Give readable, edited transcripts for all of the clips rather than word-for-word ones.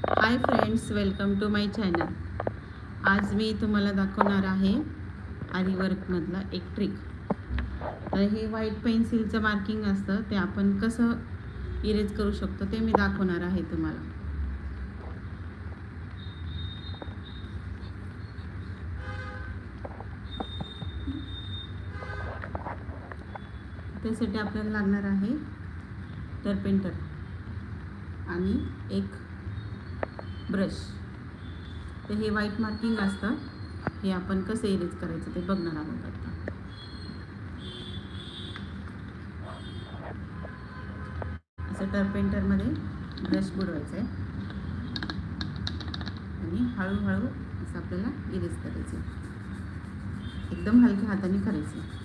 High friends, welcome to my channel. आज मी तुम्हाला दाखवणार आहे आरीवर्कमधला एक ट्रिक. तर हे व्हाईट पेन्सिलचं मार्किंग असतं, ते आपण कसं इरेज करू शकतो ते मी दाखवणार आहे तुम्हाला. त्यासाठी आपल्याला लागणार आहे टर्पेंटर आणि एक ब्रश. तर हे व्हाईट मार्किंग असतं, हे आपण कसं इरेज करायचं ते बघणार आहोत आता. असं टर्पेंटरमध्ये ब्रश बुडवायचं आहे आणि हळूहळू असं आपल्याला इरेज करायचं. एकदम हलक्या हाताने करायचं.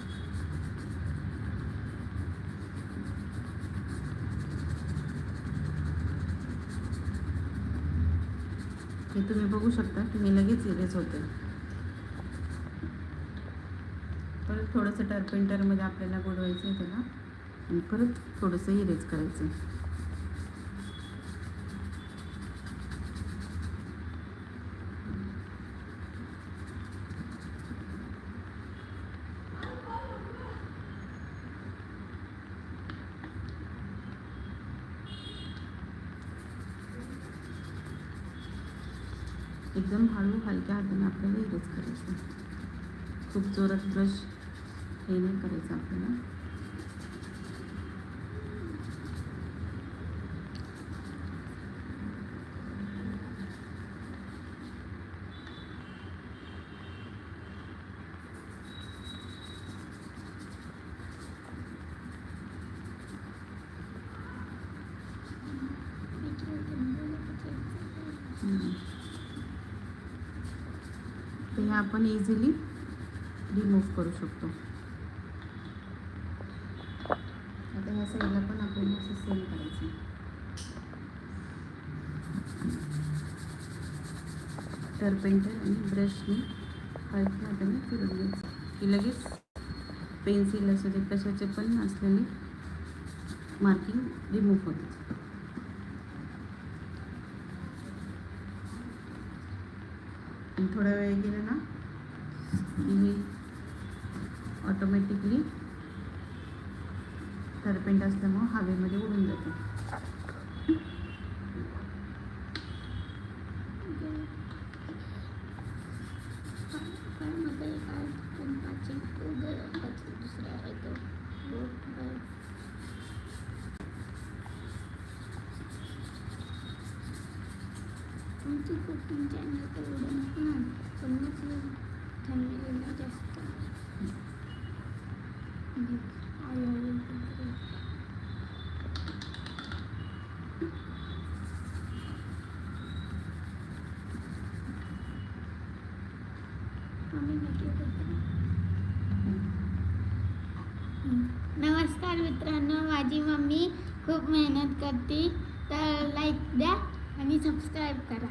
हे तुम्ही बघू शकता की हे लगेच इरेज होतं. परत थोडंसं टर्पेंटरमध्ये आपल्याला बुडवायचं आहे त्याला आणि परत थोडंसं इरेज करायचं. एकदम हळू हलक्या हाताने आपल्याला इरेज करायचं. खूप जोरात ब्रश हे नाही करायचं आपल्याला. तर हे आपण इझिली रिमूव्ह करू शकतो. आता ह्या साईडला पण आपल्याला असं सेम करायचं. टर्पेंटर आणि ब्रशने हलक्या हाताने फिरवून घ्यायचं की लगेच पेन्सिल असू दे कशाचे पण असलेले मार्किंग रिमूव्ह होते. आणि थोडा वेळ गेला ना की हे ऑटोमॅटिकली टर्पेंट असल्यामुळं हवेमध्ये उडून जाते. आमची कुकिंग चॅनल तर उडत नाही, पण मग फॅमिलीला जास्त नमस्कार मित्रांनो, माझी मम्मी खूप मेहनत करते, तर लाईक द्या आणि सबस्क्राईब करा.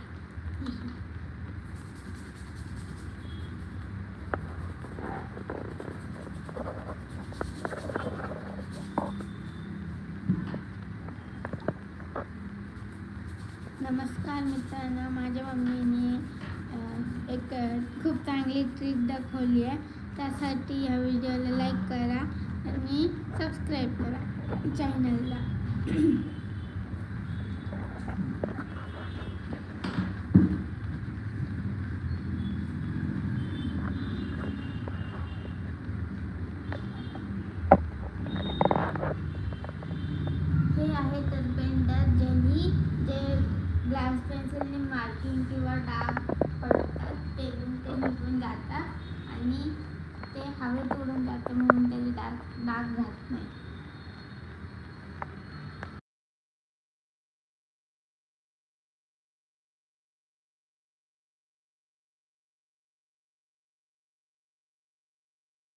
नमस्कार मित्रांनो, माझ्या मम्मीने एक खूप चांगली ट्रिक दाखवली आहे. त्यासाठी ह्या व्हिडिओला लाईक करा आणि सबस्क्राईब करा चॅनलला. हे आहे टर्पेंटर, ज्यांनी जे ग्लास पेन्सिलने मार्किंग किंवा डाग पडतात ते निघून जातात आणि ते हवेत उडून जातं, म्हणून त्याचे डाग राहत नाही.